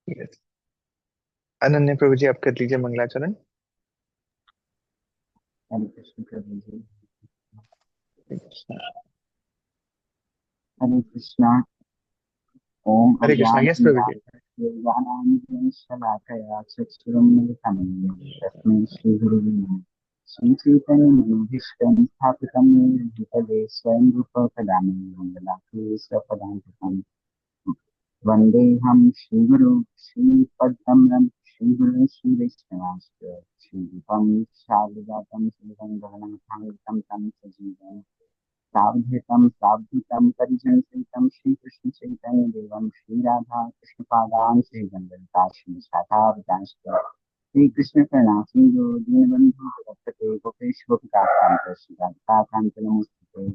Yes. अनन्य प्रभु जी, आप कर लीजिए मंगलाचरण। हरे कृष्ण प्रभु जी। हरे कृष्णा। हरे कृष्णा। ओम हरे कृष्णा, यस प्रभु जी। अज्ञानतिमिरान्धस्य शलाकया चक्षुरुन्मिलितं येन तस्मै श्रीगुरुवे नमः। श्रीचैतन्यमनोभीष्टं स्थापितं येन भूतले स्वयं रूप कदामि मङ्गलापुरे स्वपदान्तिकम्। वन्देऽहं श्रीगुरु श्रीपद्मं श्रीगुरुं श्रीवैष्णवांश्च श्रीरूपं शारदातं श्रीरङ्गनाथान्वितं तं सजीवम् सावधूतं सावधूतं परिजनसहितं श्रीकृष्ण चैतन्य देवं श्रीराधा कृष्णपादान् श्रीगंधर्वदास शाखावतांश्च श्रीकृष्ण करुणासिंधु दीनबन्धु जगत्पते गोपेश गोपिकान्त श्रीराधाकान्त नमोस्तुते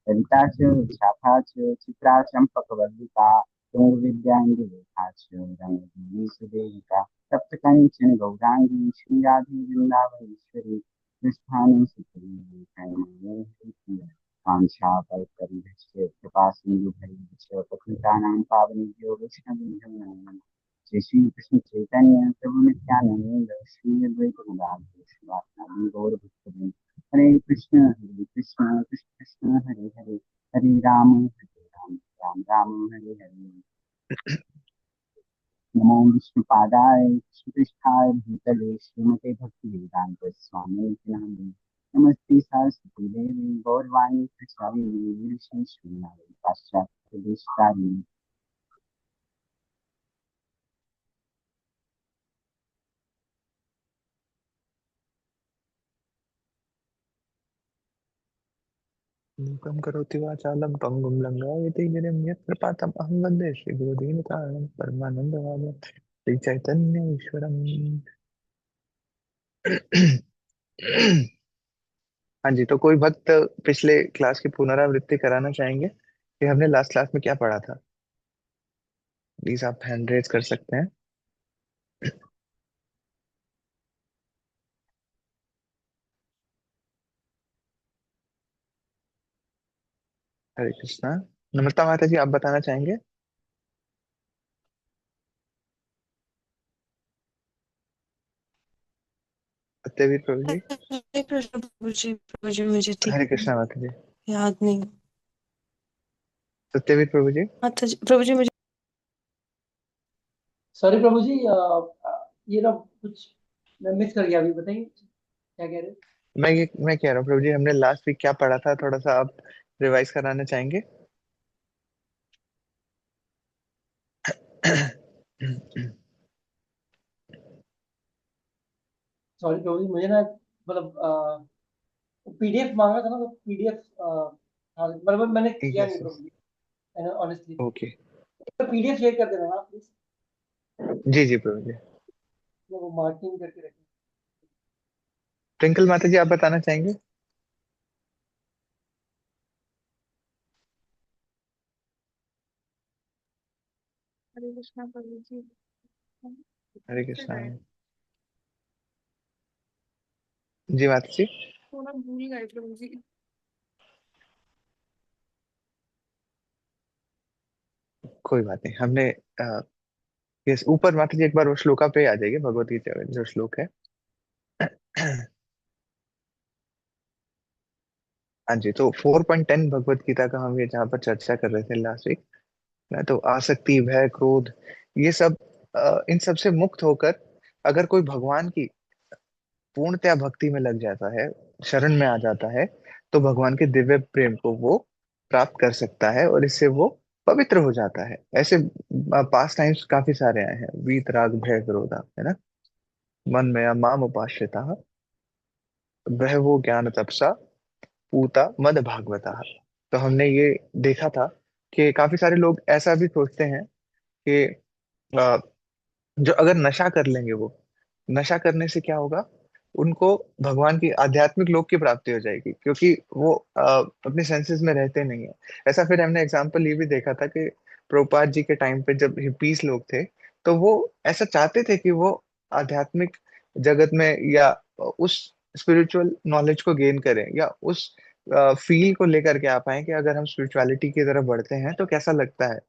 ललिता च शाखा च चित्रा चम्पकवल्लिका विद्यांगिरेखा च रंगदेवी सुदेविका सप्तकाञ्चन गौरांगी श्रीराधे वृंदावनेश्वरी कृष्णानं सुखी कांक्षापरितरिभ्यश्च कृपासिन्धुभैर्यश्च पतितानां पावनेभ्यो वैष्णवेभ्यो नमो नमः। श्री श्री कृष्ण चैतन्य प्रभु नित्यानंद श्री अद्वैत गदाधर श्रीवासादि गौरभक्तवृंद हरे कृष्ण कृष्ण कृष्ण हरे हरे हरे राम राम राम हरे हरे। नमो विष्णुपादाय कृष्णपृष्ठाय भूतले श्रीमते भक्तिवेदांत स्वामी नामिने नमस्ते सरस्वती देवी गौरवाणी प्रचारिणे निर्विशेषशून्याय पाश्चात्य देशकारिणे। मूकं करोति वाचालं पङ्गुं लङ्घयति गिरिं यत्प्रपातम् अहं वन्दे श्रीगुरुदीनतारणं परमानन्दमाधवं श्रीचैतन्येश्वरम्। हाँ जी, तो कोई भक्त पिछले क्लास की पुनरावृत्ति कराना चाहेंगे कि हमने लास्ट क्लास में क्या पढ़ा था? प्लीज आप हैंड रेज कर सकते हैं। हरे कृष्णा। नमस्ता माता जी, आप बताना चाहेंगे? सत्यवीर प्रभु जी। हरे कृष्ण प्रभु जी मुझे ठीक हरे कृष्णा माता जी। याद नहीं। सत्यवीर प्रभु जी। माता जी प्रभु जी मुझे सॉरी प्रभु जी, ये ना कुछ मैं मिस कर गया, अभी बताइए क्या कह रहे हैं। मैं कह रहा हूँ प्रभु जी, हमने लास्ट वीक क्या पढ़ा था, थोड़ा सा आप रिवाइज कराना चाहेंगे? सॉरी प्रभु जी, मुझे ना मतलब पीडीएफ मांगा था ना, तो पीडीएफ मतलब मैंने किया यस नहीं यस। प्रभु जी, ऑनेस्टली। ओके। तो पीडीएफ शेयर कर देना ना प्लीज, जी जी प्रभु जी। मैं वो मार्किंग करके रखें। ट्विंकल माता जी, आप बताना चाहेंगे? हरे कृष्णा प्रभु जी। हरे फिर कृष्णा। गए, जी माता जी। थोड़ा भूल गए प्रभु जी। कोई बात नहीं, हमने यस, ऊपर माता जी एक बार वो श्लोका पे आ जाइए, भगवत गीता में जो श्लोक है। हाँ जी, तो 4.10 भगवत गीता का हम ये जहाँ पर चर्चा कर रहे थे लास्ट वीक ना, तो आसक्ति, भय, क्रोध, ये सब इन सब से मुक्त होकर अगर कोई भगवान की पूर्णतया भक्ति में लग जाता है, शरण में आ जाता है, तो भगवान के दिव्य प्रेम को वो प्राप्त कर सकता है और इससे वो पवित्र हो जाता है। ऐसे पास टाइम्स काफी सारे आए हैं, वीत राग भय क्रोधा, है ना। मन में माम उपाश्रिता बहवो ज्ञान तपसा पूता मद भागवता। तो हमने ये देखा था कि काफी सारे लोग ऐसा भी सोचते हैं कि अ, जो अगर नशा कर लेंगे, वो नशा करने से क्या होगा, उनको भगवान की आध्यात्मिक लोक की प्राप्ति हो जाएगी, क्योंकि वो अपने सेंसेस में रहते नहीं है। ऐसा फिर हमने एग्जाम्पल ये भी देखा था कि प्रभुपाद जी के टाइम पे जब हिप्पीस लोग थे, तो वो ऐसा चाहते थे कि वो आध्यात्मिक जगत में या उस स्पिरिचुअल नॉलेज को गेन करें, या उस फील को लेकर के आ पाए कि अगर हम स्पिरिचुअलिटी की तरफ बढ़ते हैं तो कैसा लगता है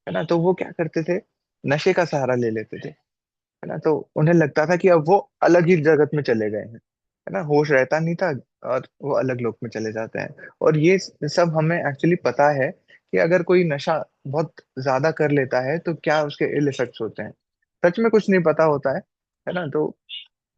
ना। तो वो क्या करते थे, नशे का सहारा ले लेते थे, है ना। तो उन्हें लगता था कि अब वो अलग ही जगत में चले गए हैं, है ना, होश रहता नहीं था, और वो अलग लोक में चले जाते हैं। और ये सब हमें एक्चुअली पता है कि अगर कोई नशा बहुत ज्यादा कर लेता है तो क्या उसके इल इफेक्ट्स होते हैं। सच में कुछ नहीं पता होता है ना। तो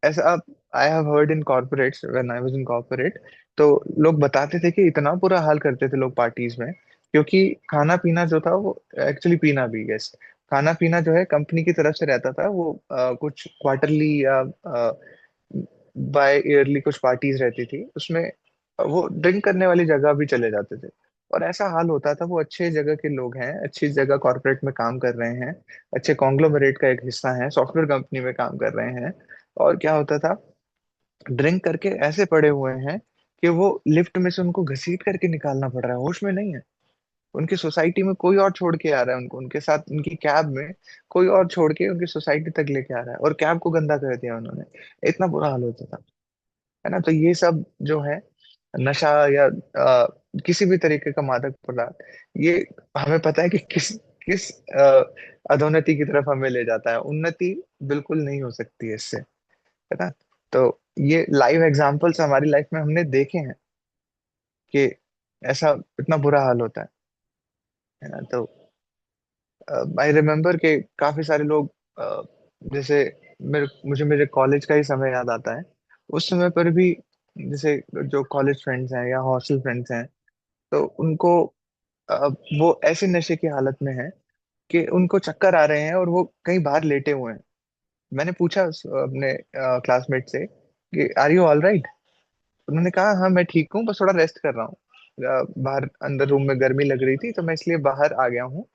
ऐसा, I have heard in corporates when I was in corporate, तो लोग बताते थे कि इतना बुरा हाल करते थे लोग पार्टीज में, क्योंकि खाना पीना जो था वो एक्चुअली पीना भी, यस, खाना पीना जो है कंपनी की तरफ से रहता था, वो कुछ क्वार्टरली या बाय ईयरली कुछ पार्टीज रहती थी उसमें, वो ड्रिंक करने वाली जगह भी चले जाते थे। और ऐसा हाल होता था, वो अच्छे जगह के लोग हैं, अच्छी जगह कॉर्पोरेट में काम कर रहे हैं, अच्छे कॉन्ग्लोमरेट का एक हिस्सा है, सॉफ्टवेयर कंपनी में काम कर रहे हैं, और क्या होता था, ड्रिंक करके ऐसे पड़े हुए हैं कि वो लिफ्ट में से उनको घसीट करके निकालना पड़ रहा है, होश में नहीं है। उनकी सोसाइटी में कोई और छोड़ के आ रहा है उनको, उनके साथ उनकी कैब में कोई और छोड़ के उनकी सोसाइटी तक लेके आ रहा है, और कैब को गंदा कर दिया उन्होंने। इतना बुरा हाल होता था, है ना। तो ये सब जो है, नशा या किसी भी तरीके का मादक पदार्थ, ये हमें पता है कि किस किस अधोन्नति की तरफ हमें ले जाता है। उन्नति बिल्कुल नहीं हो सकती है इससे, है ना। तो ये लाइव एग्जांपल्स हमारी लाइफ में हमने देखे हैं कि ऐसा इतना बुरा हाल होता है ना। तो आई रिमेम्बर कि काफी सारे लोग, जैसे मुझे मेरे कॉलेज का ही समय याद आता है। उस समय पर भी जैसे जो कॉलेज फ्रेंड्स हैं या हॉस्टल फ्रेंड्स हैं, तो उनको अ, वो ऐसे नशे की हालत में है कि उनको चक्कर आ रहे हैं और वो कहीं बाहर लेटे हुए हैं। मैंने पूछा अपने क्लासमेट से कि आर यू ऑल राइट। उन्होंने कहा हाँ मैं ठीक हूँ, बस थोड़ा रेस्ट कर रहा हूँ, बाहर अंदर रूम में गर्मी लग रही थी तो मैं इसलिए बाहर आ गया हूँ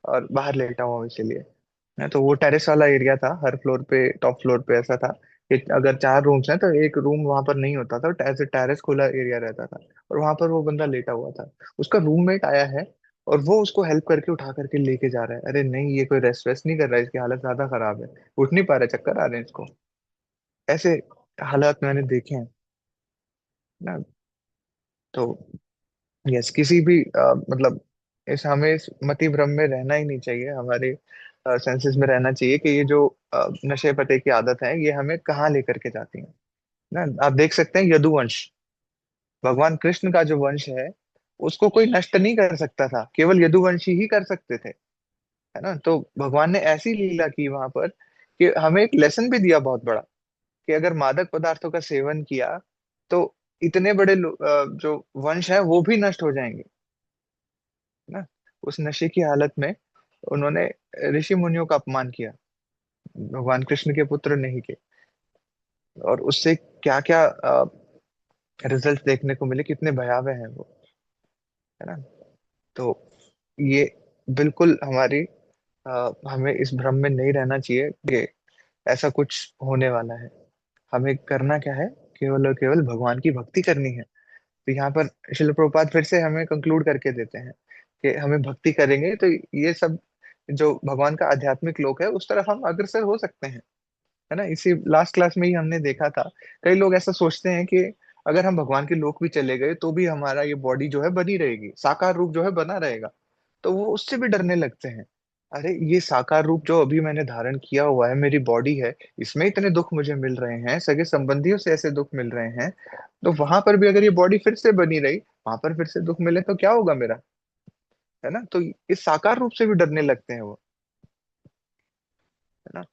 और बाहर लेटा हुआ हूँ इसीलिए। तो वो टेरेस वाला एरिया था, हर फ्लोर पे, टॉप फ्लोर पे ऐसा था कि अगर 4 रूम्स हैं तो एक रूम वहां पर नहीं होता था, ऐसे टेरेस खुला एरिया रहता था, और वहां पर वो बंदा लेटा हुआ था। उसका रूममेट आया है और वो उसको हेल्प करके उठा करके लेके जा रहा है। अरे नहीं, ये कोई रेस्ट वेस्ट नहीं कर रहा है, इसकी हालत ज्यादा खराब है, उठ नहीं पा रहा, चक्कर आ रहे हैं इसको। ऐसे हालात मैंने देखे हैं ना। तो यस, किसी भी मतलब इस हमें इस मति भ्रम में रहना ही नहीं चाहिए, हमारे सेंसेस में रहना चाहिए कि ये जो नशे पते की आदत है ये हमें कहाँ लेकर के जाती है ना। आप देख सकते हैं यदुवंश, भगवान कृष्ण का जो वंश है उसको कोई नष्ट नहीं कर सकता था, केवल यदुवंशी ही कर सकते थे, है ना। तो भगवान ने ऐसी लीला की वहां पर कि हमें एक लेसन भी दिया बहुत बड़ा, कि अगर मादक पदार्थों का सेवन किया तो इतने बड़े जो वंश है वो भी नष्ट हो जाएंगे, ना। उस नशे की हालत में उन्होंने ऋषि मुनियों का अपमान किया, भगवान कृष्ण के पुत्र नहीं के, और उससे क्या क्या रिजल्ट देखने को मिले, कितने भयावह हैं वो, है ना। तो ये बिल्कुल हमारी हमें इस भ्रम में नहीं रहना चाहिए कि ऐसा कुछ होने वाला है। हमें करना क्या है, केवल और केवल भगवान की भक्ति करनी है। तो यहाँ पर शिल प्रभुपाद फिर से हमें कंक्लूड करके देते हैं कि हमें भक्ति करेंगे तो ये सब जो भगवान का आध्यात्मिक लोक है उस तरफ हम अग्रसर हो सकते हैं, है ना। इसी लास्ट क्लास में ही हमने देखा था, कई लोग ऐसा सोचते हैं कि अगर हम भगवान के लोक भी चले गए तो भी हमारा ये बॉडी जो है बनी रहेगी, साकार रूप जो है बना रहेगा, तो वो उससे भी डरने लगते हैं। अरे ये साकार रूप जो अभी मैंने धारण किया हुआ है, मेरी बॉडी है, इसमें इतने दुख मुझे मिल रहे हैं, सगे संबंधियों से ऐसे दुख मिल रहे हैं, तो वहां पर भी अगर ये बॉडी फिर से बनी रही, वहां पर फिर से दुख मिले तो क्या होगा मेरा, है ना। तो इस साकार रूप से भी डरने लगते हैं वो, है ना।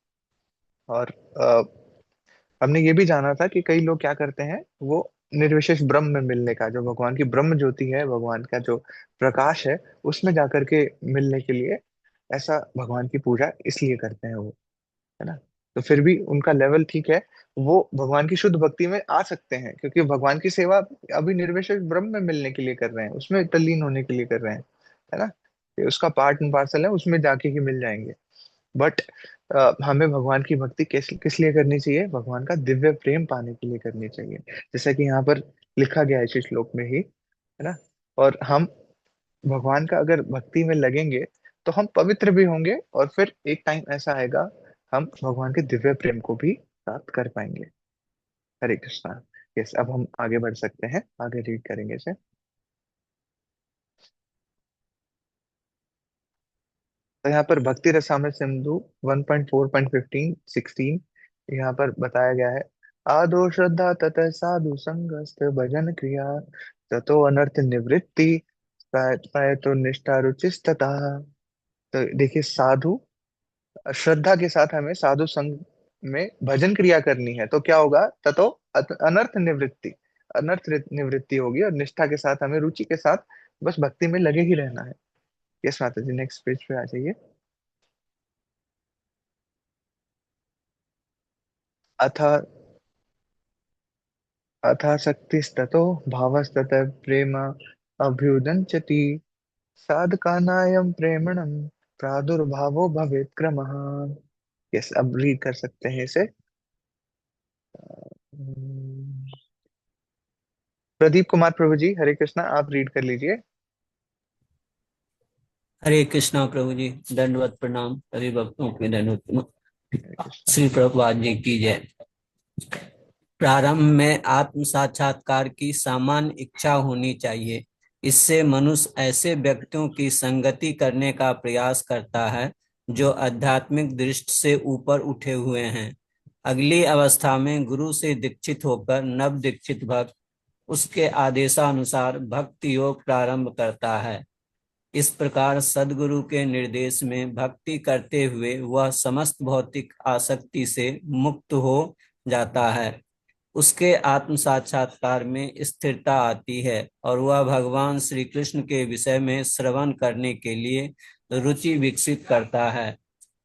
और हमने ये भी जाना था कि कई लोग क्या करते हैं, वो निर्विशेष ब्रह्म में मिलने का, जो भगवान की ब्रह्म ज्योति है, भगवान का जो प्रकाश है, उसमें जाकर के मिलने के लिए ऐसा भगवान की पूजा इसलिए करते हैं वो, है ना। तो फिर भी उनका लेवल ठीक है, वो भगवान की शुद्ध भक्ति में आ सकते हैं, क्योंकि भगवान की सेवा अभी निर्विशेष ब्रह्म में मिलने के लिए कर रहे हैं, उसमें तल्लीन होने के लिए कर रहे हैं, है ना। ये उसका पार्ट एंड पार्सल है, उसमें जाके ही मिल जाएंगे। बट हमें भगवान की भक्ति किस किस लिए करनी चाहिए, भगवान का दिव्य प्रेम पाने के लिए करनी चाहिए, जैसा कि यहाँ पर लिखा गया है इस श्लोक में ही, है ना। और हम भगवान का अगर भक्ति में लगेंगे तो हम पवित्र भी होंगे, और फिर एक टाइम ऐसा आएगा हम भगवान के दिव्य प्रेम को भी प्राप्त कर पाएंगे। हरे कृष्णा। यस, अब हम आगे बढ़ सकते हैं, आगे रीड करेंगे इसे। तो यहाँ पर भक्ति रसामृत सिंधु 1.4.15 16 यहाँ पर बताया गया है। आदो श्रद्धा ततः साधु संगस्त भजन क्रिया ततो अनर्थ निवृत्ति तो निष्ठा रुचिस्तता। तो देखिए, साधु श्रद्धा के साथ हमें साधु संग में भजन क्रिया करनी है, तो क्या होगा? ततो अनर्थ निवृत्ति, अनर्थ निवृत्ति होगी, और निष्ठा के साथ हमें रुचि के साथ बस भक्ति में लगे ही रहना है। यस माता जी, नेक्स्ट पेज पे आ जाइए। अथ अथासक्तिस्ततो भावस्ततः प्रेम अभ्युदञ्चति साधकानायं प्रेमणं प्रादुर्भावो भवेत् क्रमः। यस, अब रीड कर सकते हैं इसे। हम्म, प्रदीप कुमार प्रभु जी, हरे कृष्णा, आप रीड कर लीजिए। हरे कृष्णा प्रभु जी, दंडवत प्रणाम सभी भक्तों के दंडवत प्रणाम। हरे कृष्णा। श्री प्रभुपाद जी की जय। प्रारंभ में आत्म साक्षात्कार की सामान्य इच्छा होनी चाहिए। इससे मनुष्य ऐसे व्यक्तियों की संगति करने का प्रयास करता है जो आध्यात्मिक दृष्टि से ऊपर उठे हुए हैं। अगली अवस्था में गुरु से दीक्षित होकर नव दीक्षित भक्त उसके आदेशानुसार भक्ति योग प्रारंभ करता है। इस प्रकार सद्गुरु के निर्देश में भक्ति करते हुए वह समस्त भौतिक आसक्ति से मुक्त हो जाता है। उसके आत्म साक्षात्कार में स्थिरता आती है और वह भगवान श्री कृष्ण के विषय में श्रवण करने के लिए रुचि विकसित करता है।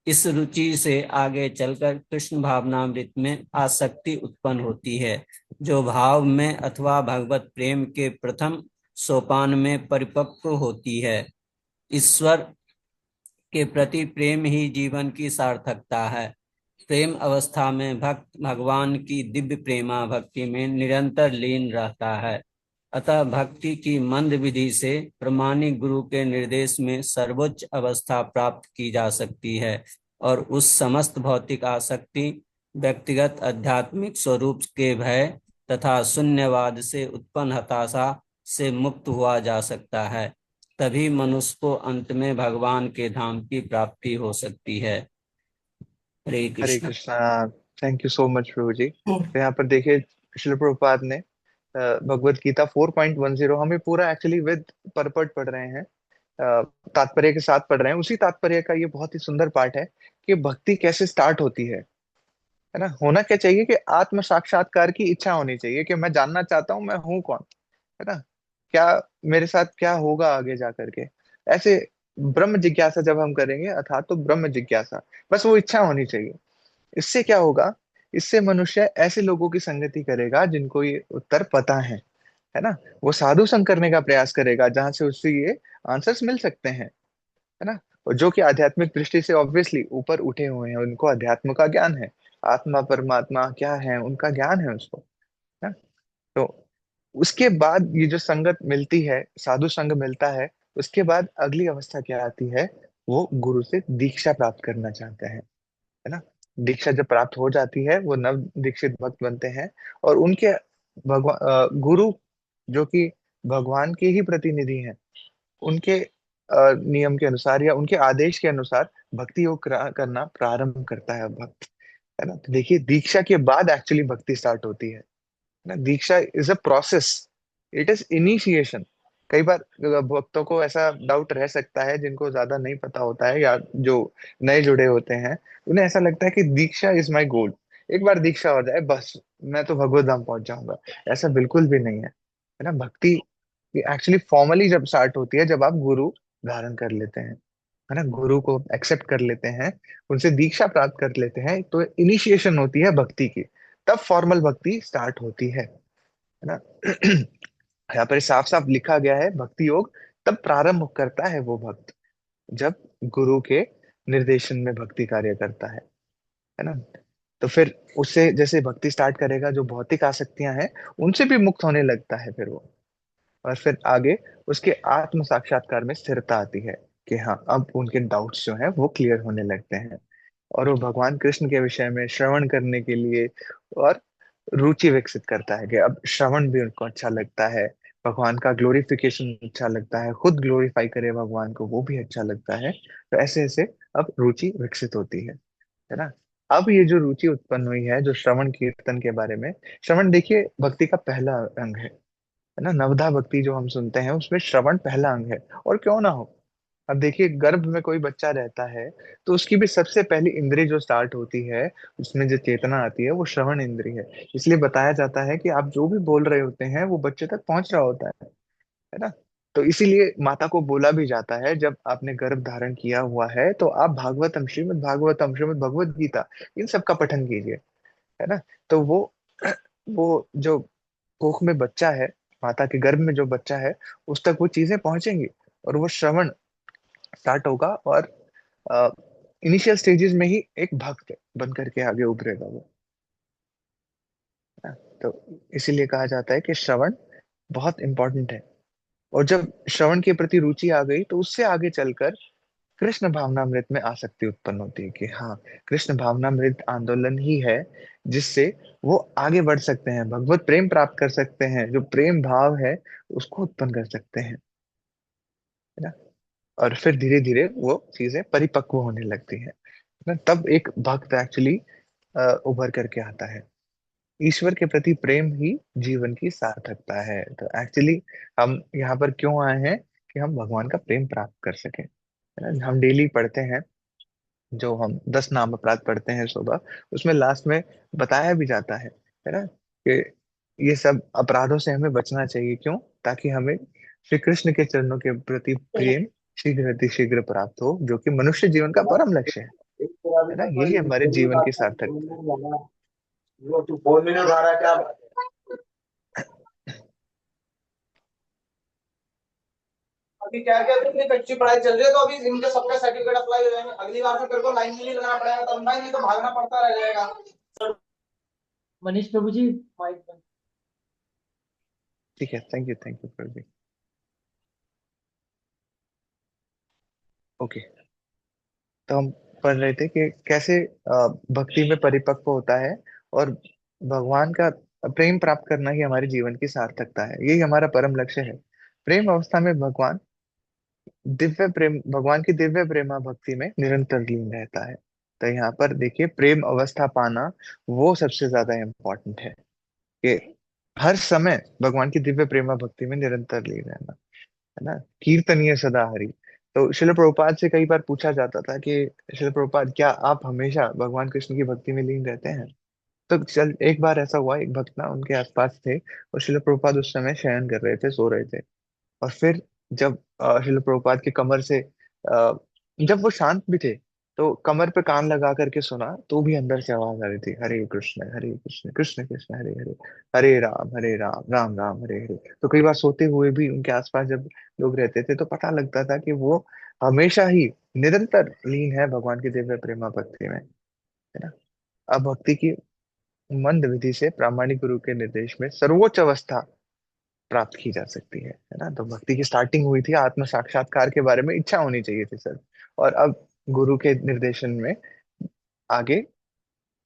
इस रुचि से आगे चलकर कृष्ण भावनामृत में आसक्ति उत्पन्न होती है, जो भाव में अथवा भगवत प्रेम के प्रथम सोपान में परिपक्व होती है। ईश्वर के प्रति प्रेम ही जीवन की सार्थकता है। प्रेम अवस्था में भक्त भगवान की दिव्य प्रेमा भक्ति में निरंतर लीन रहता है। अतः भक्ति की मंद विधि से प्रमाणिक गुरु के निर्देश में सर्वोच्च अवस्था प्राप्त की जा सकती है और उस समस्त भौतिक आसक्ति, व्यक्तिगत आध्यात्मिक स्वरूप के भय तथा शून्यवाद से उत्पन्न हताशा से मुक्त हुआ जा सकता है। तभी मनुष्य को अंत में भगवान के धाम की प्राप्ति हो सकती है। Hare Hare Krishna. Krishna. Thank you so much प्रभु जी। तो यहाँ पर देखिए, श्रील प्रभुपाद ने भगवत गीता 4.10 हमें पूरा एक्चुअली विद परपट पढ़ रहे हैं, तात्पर्य के साथ पढ़ रहे हैं। उसी तात्पर्य का ये बहुत ही सुंदर पाठ है कि भक्ति कैसे स्टार्ट होती है ना। होना क्या चाहिए कि आत्म साक्षात्कार की इच्छा होनी चाहिए, कि मैं जानना चाहता हूँ मैं हूँ कौन, है ना, क्या मेरे साथ क्या होगा आगे जा करके। ऐसे ब्रह्म जिज्ञासा जब हम करेंगे, अर्थात तो ब्रह्म जिज्ञासा, बस वो इच्छा होनी चाहिए। इससे क्या होगा? इससे मनुष्य ऐसे लोगों की संगति करेगा जिनको ये उत्तर पता है ना। वो साधु संग करने का प्रयास करेगा जहां से उससे ये आंसर्स मिल सकते हैं, है ना। और जो कि आध्यात्मिक दृष्टि से ऑब्वियसली ऊपर उठे हुए हैं, उनको अध्यात्म का ज्ञान है, आत्मा परमात्मा क्या है उनका ज्ञान है उसको, है ना। तो उसके बाद ये जो संगत मिलती है, साधु संग मिलता है, उसके बाद अगली अवस्था क्या आती है? वो गुरु से दीक्षा प्राप्त करना चाहते हैं, है ना। दीक्षा जब प्राप्त हो जाती है, वो नव दीक्षित भक्त बनते हैं, और उनके भगवान गुरु जो कि भगवान के ही प्रतिनिधि हैं, उनके नियम के अनुसार या उनके आदेश के अनुसार भक्ति योग करना प्रारंभ करता है भक्त, है ना। तो देखिए, दीक्षा के बाद एक्चुअली भक्ति स्टार्ट होती है ना। Diksha is a process, it is initiation. कई बार भक्तों को ऐसा डाउट रह सकता है, जिनको ज्यादा नहीं पता होता है या जो नए जुड़े होते हैं, उन्हें ऐसा लगता है कि दीक्षा इज माय गोल, एक बार दीक्षा हो जाए बस मैं तो भगवत धाम पहुंच जाऊंगा। ऐसा बिल्कुल भी नहीं है ना। भक्ति एक्चुअली फॉर्मली जब स्टार्ट होती है, जब आप गुरु धारण कर लेते हैं, है ना, गुरु को एक्सेप्ट कर लेते हैं, उनसे दीक्षा प्राप्त कर लेते हैं, तो इनिशिएशन होती है भक्ति की, तब फॉर्मल भक्ति स्टार्ट होती है ना। यहाँ पर साफ साफ लिखा गया है, भक्ति योग तब प्रारंभ करता है वो भक्त जब गुरु के निर्देशन में भक्ति कार्य करता है ना। तो फिर उससे जैसे भक्ति स्टार्ट करेगा, जो भौतिक आसक्तियां हैं उनसे भी मुक्त होने लगता है फिर वो, और फिर आगे उसके आत्म साक्षात्कार में स्थिरता आती है कि हाँ, अब उनके डाउट्स जो हैं वो क्लियर होने लगते हैं, और वो भगवान कृष्ण के विषय में श्रवण करने के लिए और रुचि विकसित करता है कि अब श्रवण भी उनको अच्छा लगता है, भगवान का ग्लोरिफिकेशन अच्छा लगता है, खुद ग्लोरीफाई करे भगवान को वो भी अच्छा लगता है। तो ऐसे ऐसे अब रुचि विकसित होती है ना। अब ये जो रुचि उत्पन्न हुई है जो श्रवण कीर्तन के बारे में, श्रवण देखिए भक्ति का पहला अंग है ना। नवधा भक्ति जो हम सुनते हैं उसमें श्रवण पहला अंग है, और क्यों ना हो। अब देखिए गर्भ में कोई बच्चा रहता है तो उसकी भी सबसे पहली इंद्री जो स्टार्ट होती है, उसमें जो चेतना आती है वो श्रवण इंद्री है। इसलिए बताया जाता है कि आप जो भी बोल रहे होते हैं वो बच्चे तक पहुंच रहा होता है ना। तो इसीलिए माता को बोला भी जाता है जब आपने गर्भ धारण किया हुआ है तो आप भागवतम श्रीमद् भगवत गीता इन सब का पठन कीजिए, है ना। तो वो जो कोख में बच्चा है, माता के गर्भ में जो बच्चा है, उस तक वो चीजें पहुंचेंगी और वो श्रवण स्टार्ट होगा, और इनिशियल स्टेजेस में ही एक भक्त बन करके आगे उभरेगा वो, है ना? तो इसीलिए कहा जाता है कि श्रवण बहुत इंपॉर्टेंट है। और जब श्रवण के प्रति रुचि आ गई तो उससे आगे चलकर कृष्ण भावनामृत में आसक्ति उत्पन्न होती है कि हाँ, कृष्ण भावनामृत आंदोलन ही है जिससे वो आगे बढ़ सकते हैं, भगवत प्रेम प्राप्त कर सकते हैं, जो प्रेम भाव है उसको उत्पन्न कर सकते हैं, है ना। और फिर धीरे धीरे वो चीजें परिपक्व होने लगती है ना। तब एक भक्त एक्चुअली उभर करके आता है। ईश्वर के प्रति प्रेम ही जीवन की सार्थकता है। तो एक्चुअली हम यहाँ पर क्यों आए हैं कि हम भगवान का प्रेम प्राप्त कर सकें, है ना। हम डेली पढ़ते हैं, जो हम 10 नाम अपराध पढ़ते हैं सुबह, उसमें लास्ट में बताया भी जाता है ना, कि ये सब अपराधों से हमें बचना चाहिए। क्यों? ताकि हमें श्री कृष्ण के चरणों के प्रति प्रेम शीघ्र अति शीघ्र प्राप्त हो, जो कि मनुष्य जीवन का परम लक्ष्य है ना। यही हमारे जीवन की सार्थकता है। वो तू फोन में नहीं उठा रहा है, क्या बात है? अभी क्या क्या इतनी कच्ची पढ़ाई चल रही है, तो अभी इनके सबका सर्टिफिकेट अप्लाई हो जाएंगे। अगली बार से तेरे को लाइन में नहीं लगाना पड़ेगा, तो ऑनलाइन नहीं तो भागना पड़ता रह जाएगा। मनीष प्रभु जी, माइक बंद। ठीक है, थैंक यू प्रदीप। ओके, तो हम पढ़ रहे थे कि कैसे भक्ति में परिपक्व होता है, और भगवान का प्रेम प्राप्त करना ही हमारे जीवन की सार्थकता है, यही हमारा परम लक्ष्य है। प्रेम अवस्था में भगवान की दिव्य प्रेमा भक्ति में निरंतर लीन रहता है। तो यहाँ पर देखिए प्रेम अवस्था पाना वो सबसे ज्यादा इम्पोर्टेंट है, कि हर समय भगवान की दिव्य प्रेमा भक्ति में निरंतर लीन रहना, है ना। कीर्तनीय सदा हरि। तो शिल प्रभुपाद से कई बार पूछा जाता था कि शिल प्रभुपाद क्या आप हमेशा भगवान कृष्ण की भक्ति में लीन रहते हैं। तो चल एक बार ऐसा हुआ, एक भक्त ना उनके आसपास थे, और शिल प्रभुपाद उस समय शयन कर रहे थे, सो रहे थे। और फिर जब शिल प्रभुपाद की कमर से जब वो शांत भी थे, तो कमर पे कान लगा करके सुना तो भी अंदर से आवाज आ रही थी, हरे कृष्ण कृष्ण कृष्ण हरे हरे, हरे राम राम राम हरे हरे। तो कई बार सोते हुए भी उनके आसपास जब लोग रहते थे तो पता लगता था कि वो हमेशा ही निरंतर लीन है भगवान की दिव्य प्रेमा भक्ति में, है ना। अब भक्ति की मंद विधि से प्रामाणिक गुरु के निर्देश में सर्वोच्च अवस्था प्राप्त की जा सकती है ना। तो भक्ति की स्टार्टिंग हुई थी आत्म साक्षात्कार के बारे में, इच्छा होनी चाहिए थी सर। और अब गुरु के निर्देशन में आगे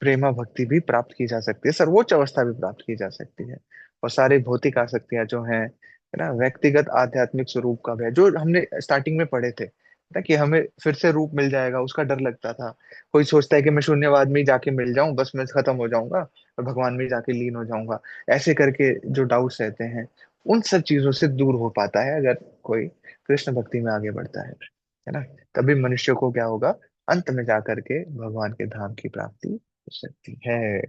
प्रेमा भक्ति भी प्राप्त की जा सकती है, सर्वोच्च अवस्था भी प्राप्त की जा सकती है। और सारे भौतिक आसक्तियां जो हैं, है ना, व्यक्तिगत आध्यात्मिक स्वरूप का भय जो हमने स्टार्टिंग में पढ़े थे ना, कि हमें फिर से रूप मिल जाएगा उसका डर लगता था। कोई सोचता है कि मैं शून्यवाद में ही जाके मिल जाऊं, बस मैं खत्म हो जाऊंगा और भगवान में ही जाके लीन हो जाऊंगा, ऐसे करके जो डाउट्स रहते हैं, उन सब चीजों से दूर हो पाता है अगर कोई कृष्ण भक्ति में आगे बढ़ता है ना। तभी मनुष्य को क्या होगा, अंत में जाकर के भगवान के धाम की प्राप्ति हो सकती है।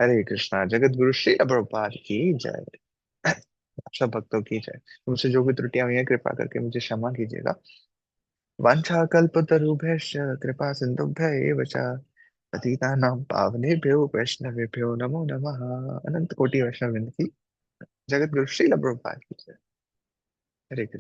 हरे कृष्णा, जगत गुरु श्री प्रभुपाद की जय। आप सब भक्तों की जय। मुझसे जो भी त्रुटियां हुई हैं कृपा करके मुझे क्षमा कीजिएगा। वाञ्छाकल्पतरुभ्यश्च कृपा सिन्धुभ्य एव च पतितानां पावनेभ्यो वैष्णवेभ्यो नमो नमः। अनंत कोटि वैष्णव वृंद की जगत गुरु श्रील प्रभुपाद की जय। हरे कृष्ण।